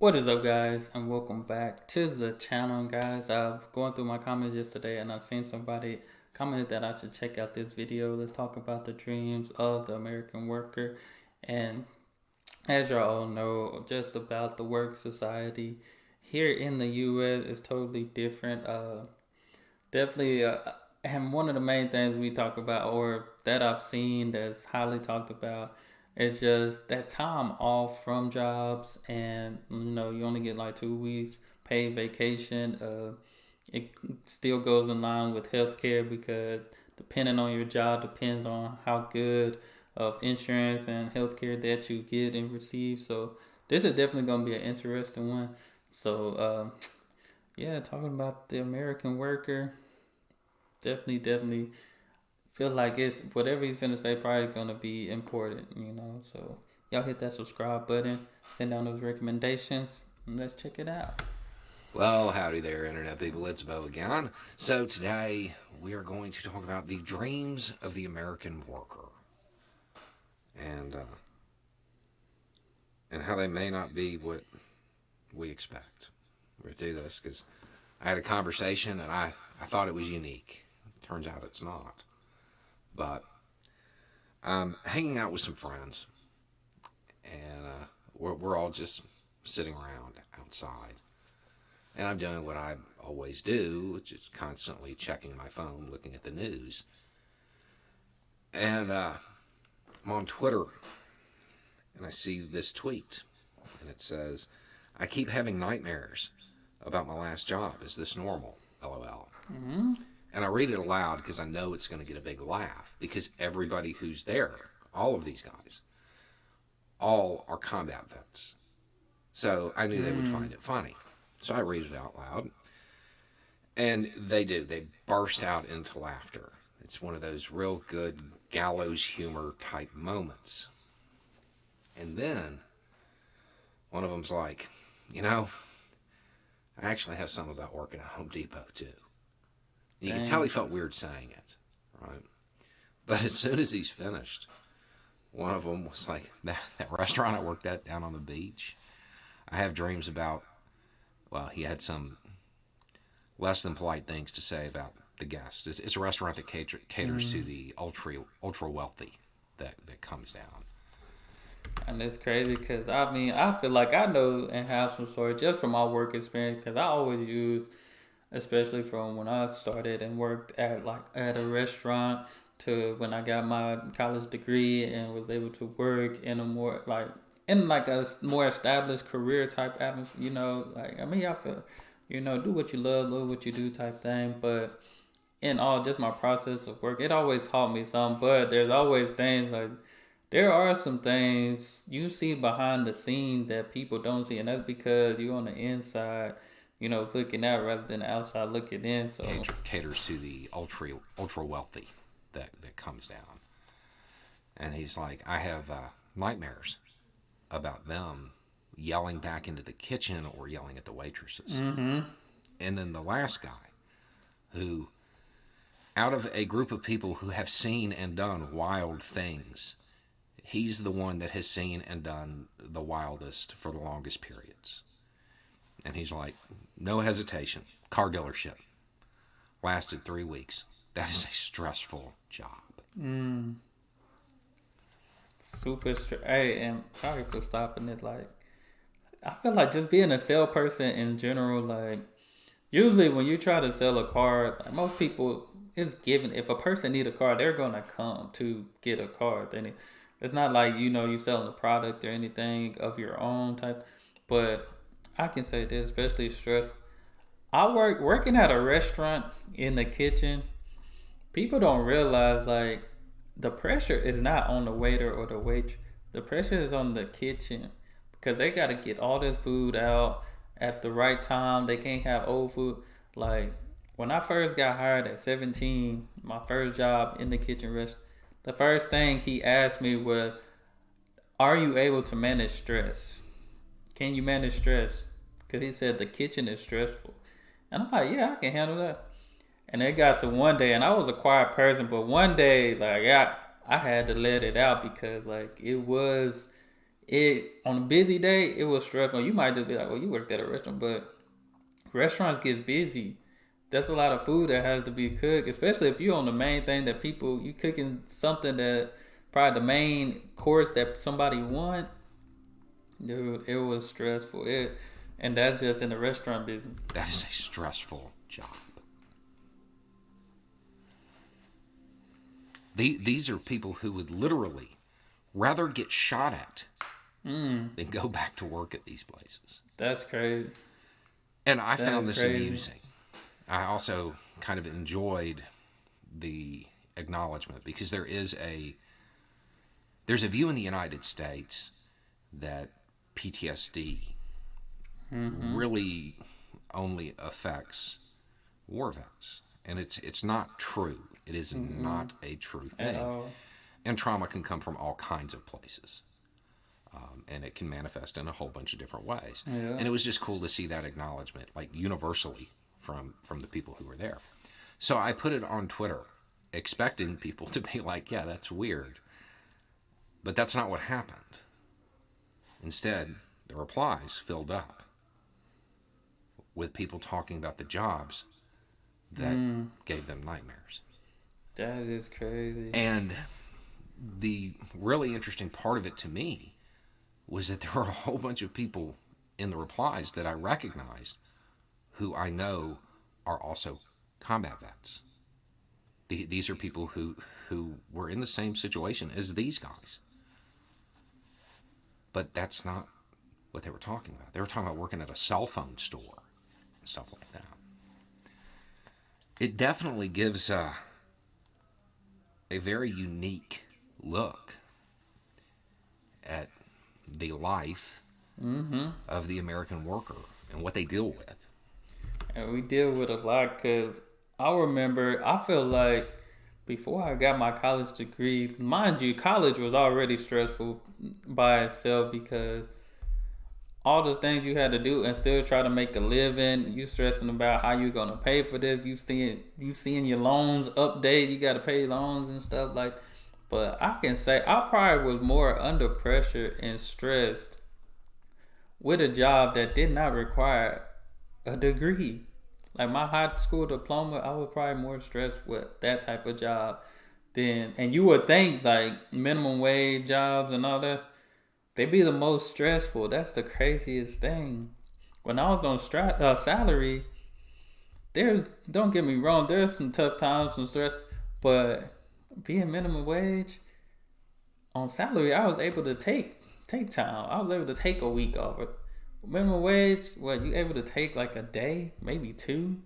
What is up, guys, and welcome back to the channel, guys. I'm going through my comments yesterday, and I seen somebody commented that I should check out this video. Let's talk about the dreams of the American worker, and as y'all all know, just about the work society here in the U.S. is totally different. Definitely, and one of the main things we talk about, or that I've seen that's highly talked about, is just that time off from jobs, and you only get like 2 weeks paid vacation. It still goes in line with healthcare because depending on your job depends on how good of insurance and healthcare that you get and receive. So this is definitely going to be an interesting one. So yeah, talking about the American worker, definitely feel like it's whatever he's gonna say probably gonna be important. So y'all hit that subscribe button, send down those recommendations, and let's check it out. Well, howdy there, Internet people. It's Bo again. So, today we are going to talk about the dreams of the American worker and, uh, and how they may not be what we expect. We're going to do this because I had a conversation and I thought it was unique. Turns out it's not. But I'm hanging out with some friends and we're all just sitting around outside. And I'm doing what I always do, which is constantly checking my phone, looking at the news. And I'm on Twitter, and I see this tweet, and it says, "I keep having nightmares about my last job. Is this normal? LOL." Mm-hmm. And I read it aloud because I know it's going to get a big laugh, because everybody who's there, all of these guys, all are combat vets. So I knew they would find it funny. So I read it out loud. And they do. They burst out into laughter. It's one of those real good gallows humor type moments. And then one of them's like, I actually have some about working at Home Depot too. You can tell he felt weird saying it, right? But as soon as he's finished, one of them was like, that restaurant I worked at down on the beach, I have dreams about. Well, he had some less than polite things to say about the guests. It's a restaurant that caters to the ultra wealthy that comes down. And it's crazy because I feel like I know and have some story just from my work experience because I always use, especially from when I started and worked at a restaurant to when I got my college degree and was able to work in a more like a more established career type atmosphere. I feel, do what you love what you do type thing. But in all, just my process of work, it always taught me something. But there's always things like there are some things you see behind the scenes that people don't see, and that's because you're on the inside, looking out rather than the outside looking in. So Caters to the ultra wealthy that comes down. And he's like, I have nightmares about them yelling back into the kitchen or yelling at the waitresses. Mm-hmm. And then the last guy, who, out of a group of people who have seen and done wild things, he's the one that has seen and done the wildest for the longest periods. And he's like, no hesitation, car dealership. Lasted 3 weeks. That is a stressful job. Super straight. Hey, and sorry for stopping it. Like, I feel like just being a salesperson in general, like, usually when you try to sell a car, like most people is given. If a person need a car, they're gonna come to get a car. Then it's not like you selling a product or anything of your own type. But I can say this, especially stress. I working at a restaurant in the kitchen. People don't realize like the pressure is not on the waiter or the waitress. The pressure is on the kitchen because they got to get all this food out at the right time. They can't have old food. Like when I first got hired at 17, my first job in the kitchen restaurant, the first thing he asked me was, "Are you able to manage stress? Can you manage stress?" Because he said the kitchen is stressful, and I'm like, "Yeah, I can handle that." And it got to one day, and I was a quiet person, but one day, like, I had to let it out because, like, It on a busy day, it was stressful. You might just be like, "Well, you worked at a restaurant," but restaurants get busy. That's a lot of food that has to be cooked, especially if you're on the main thing that people you cooking something that probably the main course that somebody want. Dude, it was stressful. And that's just in the restaurant business. That is a stressful job. These are people who would literally rather get shot at than go back to work at these places. That's crazy. And I That found is this crazy. amusing. I also kind of enjoyed the acknowledgement because there's a view in the United States that PTSD really only affects war vets, and it's not true. It is not a true At thing. all. And trauma can come from all kinds of places, and it can manifest in a whole bunch of different ways. Yeah. And it was just cool to see that acknowledgement, like universally from the people who were there. So I put it on Twitter, expecting people to be like, "Yeah, that's weird," but that's not what happened. Instead, the replies filled up with people talking about the jobs that gave them nightmares. That is crazy. And the really interesting part of it to me was that there were a whole bunch of people in the replies that I recognized who I know are also combat vets. These are people who were in the same situation as these guys. But that's not what they were talking about. They were talking about working at a cell phone store and stuff like that. It definitely gives a very unique look at the life of the American worker and what they deal with. And we deal with a lot because I feel like before I got my college degree, mind you, college was already stressful by itself because all the things you had to do and still try to make a living. You stressing about how you're gonna pay for this. You seeing your loans update. You got to pay loans and stuff like. But I can say I probably was more under pressure and stressed with a job that did not require a degree. Like my high school diploma, I was probably more stressed with that type of job than. And you would think like minimum wage jobs and all that, they be the most stressful. That's the craziest thing. When I was on salary, there's don't get me wrong, there's some tough times, some stress, but being minimum wage on salary, I was able to take time. I was able to take a week off. Minimum wage, what you able to take like a day, maybe two?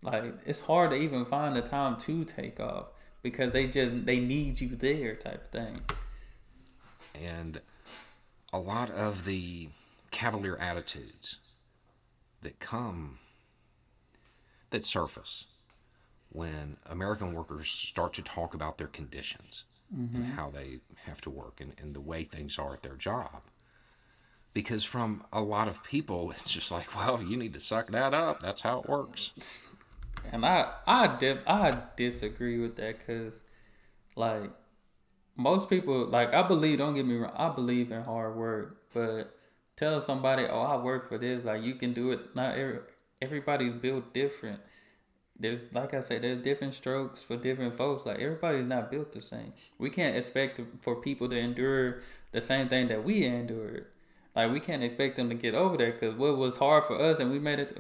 Like it's hard to even find the time to take off because they need you there type thing. And a lot of the cavalier attitudes that surface when American workers start to talk about their conditions and how they have to work and the way things are at their job. Because from a lot of people, it's just like, well, you need to suck that up. That's how it works. And I disagree with that because like most people, like I believe, don't get me wrong, I believe in hard work, but tell somebody, oh, I work for this, like you can do it. Not everybody's built different. There's, like I said, there's different strokes for different folks. Like everybody's not built the same. We can't expect for people to endure the same thing that we endured. Like we can't expect them to get over that because what was hard for us and we made it.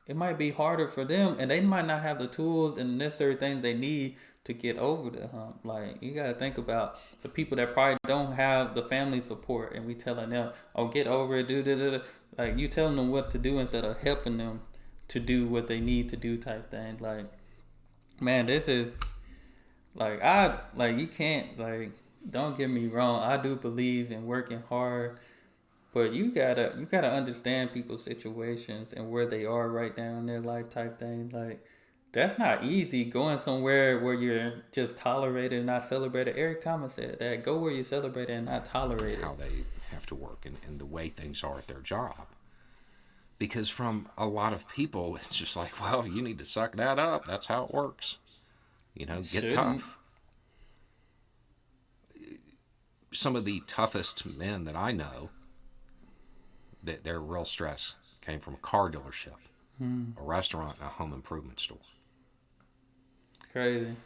It might be harder for them, and they might not have the tools and the necessary things they need to get over the hump. Like you gotta think about the people that probably don't have the family support, and we telling them, "Oh, get over it, do." Like you telling them what to do instead of helping them to do what they need to do, type thing. Like, man, this is like you can't like. Don't get me wrong. I do believe in working hard, but you gotta understand people's situations and where they are right now in their life, type thing. Like that's not easy going somewhere where you're just tolerated and not celebrated. Eric Thomas said that. Go where you're celebrated and not tolerated. How they have to work and the way things are at their job. Because from a lot of people, it's just like, well, you need to suck that up. That's how it works. Get Shouldn't. tough. some of the toughest men that I know, that their real stress came from a car dealership, a restaurant, and a home improvement store. Crazy.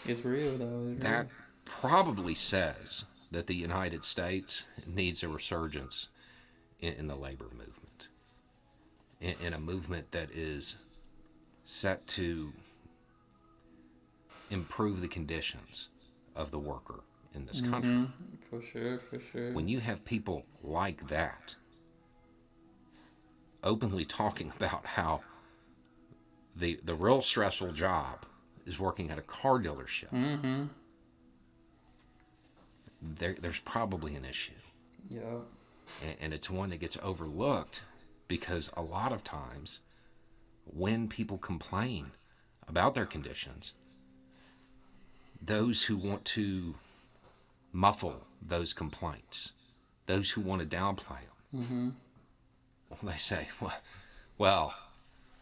It's real though. It's That real. probably says that the United States needs a resurgence in the labor movement, in a movement that is set to improve the conditions of the worker in this country. For sure, for sure. When you have people like that openly talking about how the real stressful job is working at a car dealership, there's probably an issue. Yep. And it's one that gets overlooked because a lot of times when people complain about their conditions, those who want to muffle those complaints, those who want to downplay them, well, they say, well,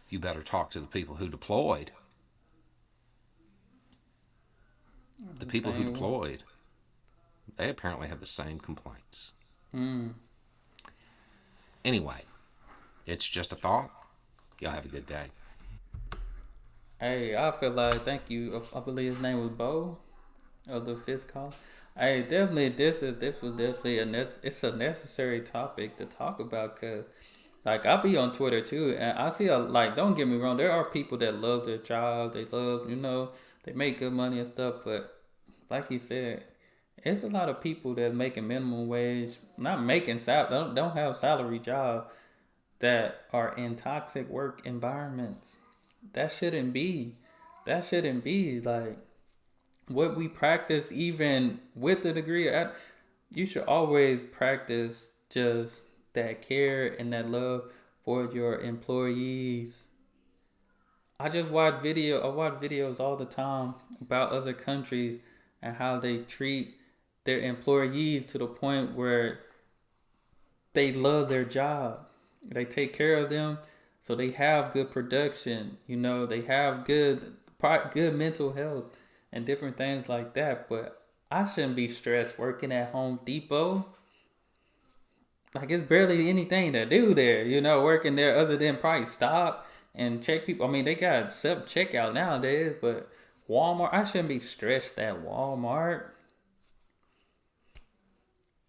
you better talk to the people who deployed. The people who deployed, they apparently have the same complaints. Anyway, it's just a thought. Y'all have a good day. Hey, I feel like, thank you. I believe his name was Bo of the fifth call. Hey, definitely, this was definitely it's a necessary topic to talk about because, like, I be on Twitter too, and I see like, don't get me wrong, there are people that love their job, they love, they make good money and stuff, but like you said, it's a lot of people that making minimum wage, not making don't have salary job that are in toxic work environments. That shouldn't be. That shouldn't be like what we practice, even with the degree. You should always practice just that care and that love for your employees. I watch videos all the time about other countries and how they treat their employees to the point where they love their job. They take care of them, so they have good production. They have good mental health and different things like that. But I shouldn't be stressed working at Home Depot. Like, it's barely anything to do there, working there other than probably stop and check people. I mean, they got self checkout nowadays, but Walmart, I shouldn't be stressed at Walmart.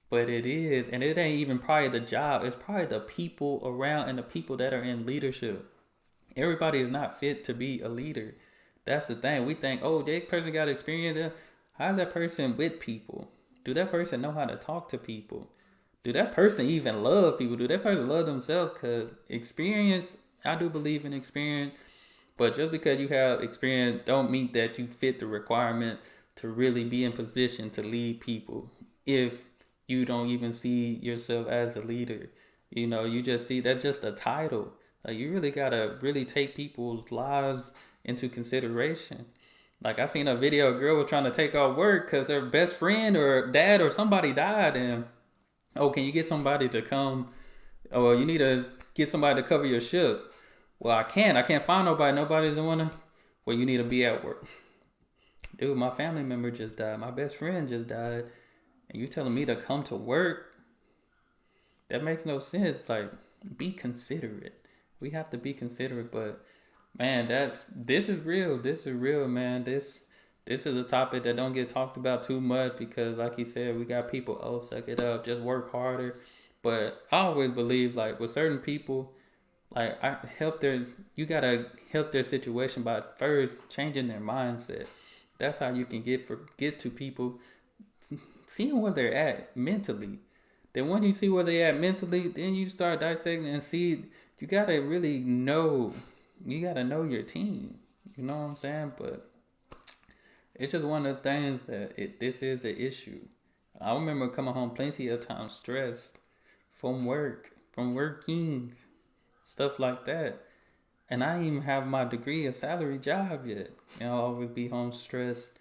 But it is, and it ain't even probably the job. It's probably the people around and the people that are in leadership. Everybody is not fit to be a leader. That's the thing. We think, oh, that person got experience. How's that person with people? Do that person know how to talk to people? Do that person even love people? Do that person love themselves? Because experience, I do believe in experience. But just because you have experience don't mean that you fit the requirement to really be in position to lead people. If you don't even see yourself as a leader, you just see that just a title. Like, you really gotta really take people's lives into consideration. Like, I seen a video, a girl was trying to take off work because her best friend or dad or somebody died, and can you get somebody to come? Oh, you need to get somebody to cover your shift. Well, I can't find nobody. Nobody doesn't want to. Well, you need to be at work. Dude, my family member just died. My best friend just died. And you telling me to come to work? That makes no sense. Like, be considerate. We have to be considerate. But, man, this is real. This is real, man. This is a topic that don't get talked about too much because, like you said, we got people, suck it up, just work harder. But I always believe, like, with certain people, like, you gotta help their situation by first changing their mindset. That's how you can get to people, seeing where they're at mentally. Then once you see where they're at mentally, then you start dissecting and see. You gotta really know. You gotta know your team. You know what I'm saying? But it's just one of the things that this is an issue. I remember coming home plenty of times stressed from work, from working, stuff like that. And I didn't even have my degree, a salary job yet. I'll always be home stressed.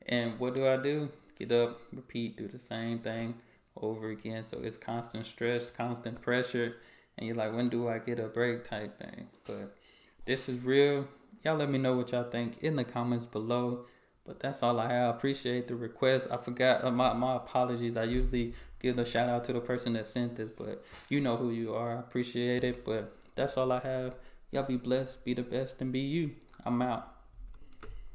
And what do? Get up, repeat, do the same thing over again. So it's constant stress, constant pressure. And you're like, when do I get a break type thing? But this is real. Y'all let me know what y'all think in the comments below. But that's all I have. Appreciate the request. I forgot my apologies. I usually give a shout out to the person that sent this, but you know who you are. I appreciate it. But that's all I have. Y'all be blessed, be the best, and be you. I'm out.